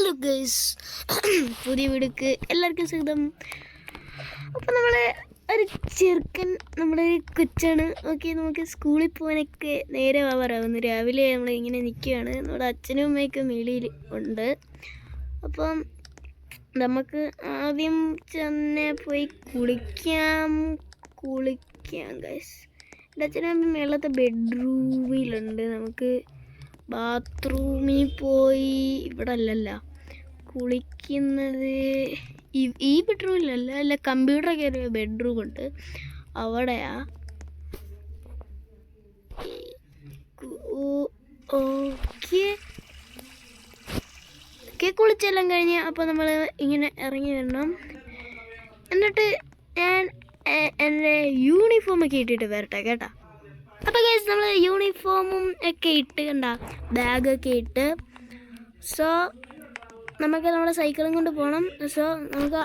Hello guys, പുതിയ വീഡിയോക്ക് എല്ലാവർക്കും സ്വാഗതം. അപ്പോൾ നമ്മളെ ഒരു ചെറുക്കൻ, നമ്മുടെ ഒരു കൊച്ചാണ്. ഓക്കെ, നമുക്ക് സ്കൂളിൽ പോകാനൊക്കെ നേരെ ആവാറാവുന്നു. രാവിലെ നമ്മൾ ഇങ്ങനെ നിൽക്കുകയാണ്. നമ്മുടെ അച്ഛനും അമ്മയൊക്കെ മേളിയിൽ ഉണ്ട്. അപ്പം നമുക്ക് ആദ്യം തന്നെ പോയി കുളിക്കാം ഗൈസ്. എൻ്റെ അച്ഛനും അമ്മയും മേളത്തെ ബെഡ്റൂമിലുണ്ട്. നമുക്ക് ബാത്റൂമിൽ പോയി, ഇവിടെ അല്ലല്ല കുളിക്കുന്നത്, ഈ ബെഡ്റൂമിലല്ല, അല്ല കമ്പ്യൂട്ടറൊക്കെ ഒരു ബെഡ്റൂമുണ്ട്, അവിടെയാ. ഓക്കെ, കുളിച്ചെല്ലാം കഴിഞ്ഞ് അപ്പോൾ നമ്മൾ ഇങ്ങനെ ഇറങ്ങി വരണം. എന്നിട്ട് ഞാൻ എൻ്റെ യൂണിഫോമൊക്കെ ഇട്ടിട്ട് വരട്ടെ കേട്ടോ. അപ്പോൾ ഗൈസ്, നമ്മൾ യൂണിഫോമും ഒക്കെ ഇട്ട് കണ്ട ബാഗൊക്കെ ഇട്ട്, സോ നമുക്ക് നമ്മുടെ സൈക്കിളും കൊണ്ട് പോകണം. സോ നമുക്ക്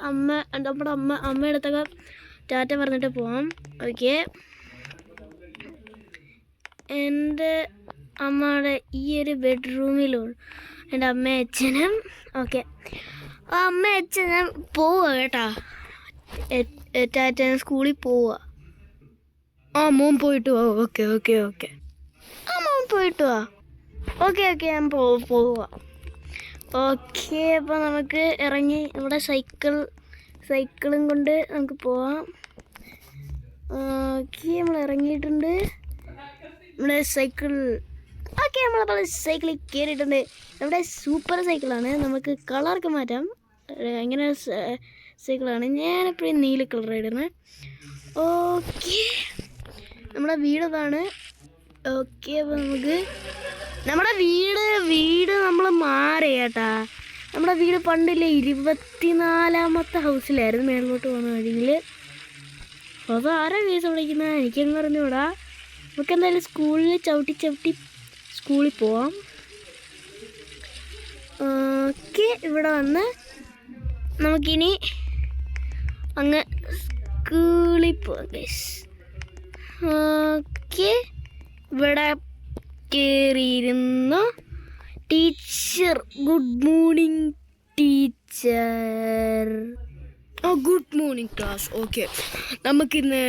നമ്മുടെ അമ്മയുടെ അടുത്തൊക്കെ ടാറ്റ പറഞ്ഞിട്ട് പോകാം. ഓക്കെ, എൻ്റെ അമ്മയുടെ ഈ ഒരു ബെഡ്റൂമിലും എൻ്റെ അമ്മയും അച്ഛനും. ഓക്കെ, അമ്മയും അച്ഛനും പോവുക കേട്ടോ. ടാറ്റ സ്കൂളിൽ പോവുക. ആ, മോൻ പോയിട്ട് വാ. ഓക്കെ ആ, മോൻ പോയിട്ട് വാ. ഓക്കെ ഞാൻ പോവുക. ഓക്കെ, അപ്പോൾ നമുക്ക് ഇറങ്ങി നമ്മുടെ സൈക്കിളും കൊണ്ട് നമുക്ക് പോവാം. ഓക്കെ, നമ്മൾ ഇറങ്ങിയിട്ടുണ്ട്. നമ്മുടെ സൈക്കിൾ, ഓക്കെ, നമ്മളപ്പോൾ സൈക്കിളിൽ കയറിയിട്ടുണ്ട്. നമ്മുടെ സൂപ്പർ സൈക്കിളാണ്, നമുക്ക് കളറൊക്കെ മാറ്റാം. അങ്ങനെ സൈക്കിളാണ്. ഞാനെപ്പോഴും നീല കളർ ഇടുന്നത്. ഓക്കെ, നമ്മുടെ വീടതാണ്. ഓക്കെ, അപ്പോൾ നമുക്ക് നമ്മുടെ വീട് നമ്മൾ മാറി കേട്ടാ. നമ്മുടെ വീട് പണ്ടില്ലേ 24ാമത്തെ ഹൗസിലായിരുന്നു, മേലോട്ട് പോകുന്ന വഴിയിൽ. അത് ആരാ കേസ് വിളിക്കുന്നത് എനിക്കെന്ന് പറഞ്ഞുകൂടാ. നമുക്ക് എന്തായാലും സ്കൂളിൽ ചവിട്ടി സ്കൂളിൽ പോവാം. ഓക്കെ, ഇവിടെ വന്ന് നമുക്കിനി അങ്ങ് സ്കൂളിൽ പോവാം ഗൈസ്. ഓക്കെ, ഇവിടെ കയറിയിരുന്നു. Teacher, good morning teacher. Good morning class. Okay, നമുക്കിന്ന്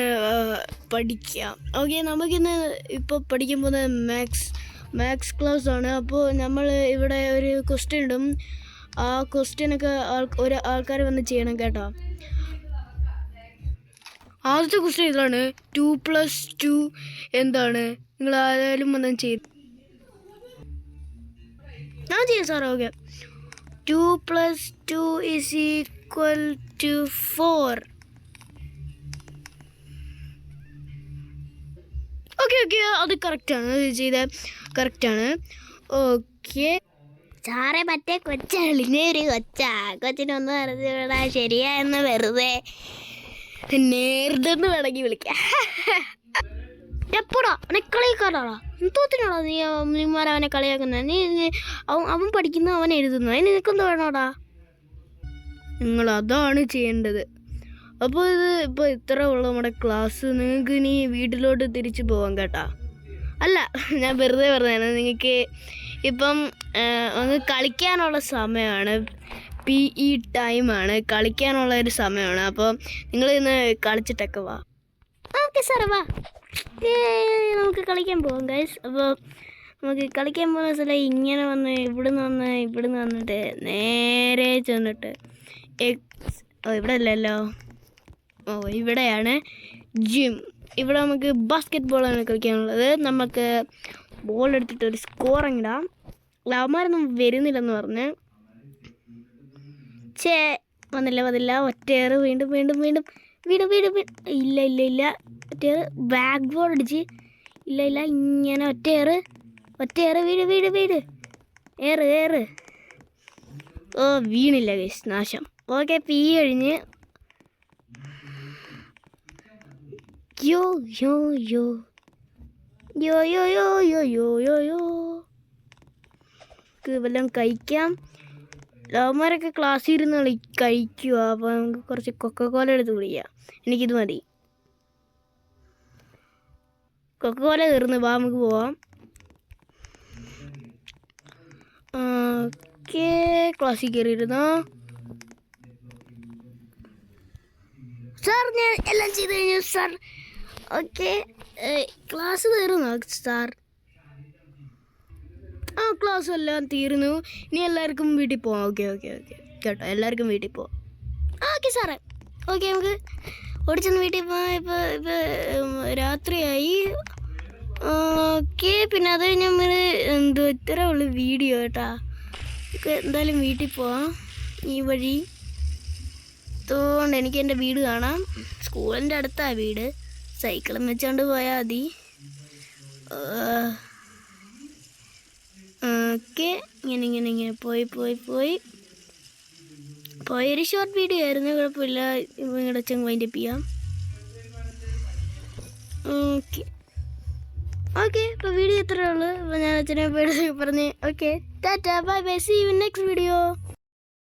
പഠിക്കാം. ഓക്കെ, നമുക്കിന്ന് ഇപ്പോൾ പഠിക്കാൻ പോകുന്നത് മാത്സ് ക്ലാസ് ആണ്. അപ്പോൾ നമ്മൾ ഇവിടെ ഒരു ക്വസ്റ്റ്യൻ ഇടും. ആ ക്വസ്റ്റ്യനൊക്കെ ആൾക്കാർ വന്ന് ചെയ്യണം കേട്ടോ. ആദ്യത്തെ ക്വസ്റ്റ്യൻ ഇതാണ്, 2+2 എന്താണ്? നിങ്ങൾ ആരായാലും വന്നാൽ ചെയ്ത് ഞാൻ ചെയ്യാം സാർ. ഓക്കെ, 2+2 = 4. ഓക്കെ, അത് കറക്റ്റാണ്, ചെയ്ത കറക്റ്റാണ്. ഓക്കെ സാറേ, മറ്റേ കൊച്ചാളിനെ ഒരു കൊച്ചിനൊന്നും അറിഞ്ഞൂടാ, ശരിയായെന്ന് വെറുതെ നേരിട്ടെന്ന് വേണമെങ്കിൽ വിളിക്കാം. എപ്പോടാ അവനെ കളിയാക്കാറാടാ, തോത്തിനാടാ നീമാരെ അവനെ കളിയാക്കുന്ന? അവൻ പഠിക്കുന്ന, അവൻ എഴുതുന്നു, അതിന് നിനക്കെന്ത് വേണോടാ? നിങ്ങൾ അതാണ് ചെയ്യേണ്ടത്. അപ്പോൾ ഇപ്പോൾ ഇത്ര ഉള്ള നമ്മുടെ ക്ലാസ്. നിങ്ങൾക്ക് ഇനി വീട്ടിലോട്ട് തിരിച്ചു പോകാം കേട്ടോ. അല്ല, ഞാൻ വെറുതെ പറഞ്ഞതാണ്. നിങ്ങൾക്ക് ഇപ്പം അങ്ങ് കളിക്കാനുള്ള സമയമാണ്, PE ടൈമാണ്, കളിക്കാനുള്ള ഒരു സമയമാണ്. അപ്പോൾ നിങ്ങൾ ഇന്ന് കളിച്ചിട്ടൊക്കെ വാ. ഓക്കെ സാറേ, വാ, നമുക്ക് കളിക്കാൻ പോകാം ഗൈസ്. അപ്പോൾ നമുക്ക് കളിക്കാൻ പോകുന്ന സ്ഥലം ഇങ്ങനെ വന്ന് ഇവിടുന്ന് വന്നിട്ട് നേരെ ചെന്നിട്ട് ഇവിടെ അല്ലല്ലോ, ഇവിടെയാണ് ജിം. ഇവിടെ നമുക്ക് ബാസ്കറ്റ് ബോളാണ് കളിക്കാനുള്ളത്. നമുക്ക് ബോൾ എടുത്തിട്ട് ഒരു സ്കോറിങ് ഇടാം. അവന്മാരൊന്നും വരുന്നില്ലെന്ന് പറഞ്ഞ് വന്നില്ല. ഒറ്റയേറ്, വീണ്ടും ഇല്ല ഒറ്റയേറ്, ബാക്ക് ബോൾ അടിച്ച് ഇല്ല ഇങ്ങനെ ഒറ്റയേറ്, വീട് ഏറ്. ഓ, വീണില്ല ഗൈസ്, നാശം. ഓക്കെ, പി കഴിഞ്ഞ് യോ വല്ലതും കഴിക്കാം. ലവന്മാരൊക്കെ ക്ലാസ്സിൽ ഇരുന്ന് കഴിക്കുക. അപ്പോൾ നമുക്ക് കുറച്ച് കൊക്കക്കോല എടുത്ത് കുടിക്കാം. എനിക്കിത് മതി. കൊക്കക്കോല തീർന്ന്, നമുക്ക് പോവാം. ഓക്കെ, ക്ലാസ്സിൽ കയറിയിരുന്നോ? സാർ ഞാൻ എല്ലാം ചെയ്ത് കഴിഞ്ഞു സാർ. ഓക്കെ, ക്ലാസ് തീർന്നോ സാർ? ആ ക്ലാസ് എല്ലാം തീർന്നു. ഇനി എല്ലാവർക്കും വീട്ടിൽ പോവാം. ഓക്കെ ഓക്കെ ഓക്കെ കേട്ടോ, എല്ലാവർക്കും വീട്ടിൽ പോവാം. ഓക്കെ സാറേ. ഓക്കെ, നമുക്ക് ഓടിച്ചെന്ന് വീട്ടിൽ പോവാം. ഇപ്പോൾ രാത്രിയായി. ഓക്കെ, പിന്നെ അത് കഴിഞ്ഞ് നമ്മൾ ഇത്ര ഉള്ളു വീഡിയോ കേട്ടാ. എന്തായാലും വീട്ടിൽ പോവാം. ഈ വഴി തോണ്ട് എനിക്ക് എൻ്റെ വീട് കാണാം. സ്കൂളിൻ്റെ അടുത്താണ് വീട്. സൈക്കിളും വെച്ചോണ്ട് പോയാൽ മതി. ഓക്കെ, ഇങ്ങനെ പോയൊരു ഷോർട്ട് വീഡിയോ ആയിരുന്നു. കുഴപ്പമില്ല, നിങ്ങളുടെ അച്ഛൻ വൈൻഡപ്പ് ചെയ്യാം. ഓക്കെ ഇപ്പോൾ വീഡിയോ ഇത്രയേ ഉള്ളൂ. അപ്പോൾ ഞാൻ അച്ഛനെ പേര് പറഞ്ഞ് okay tata bye bye, see you next video.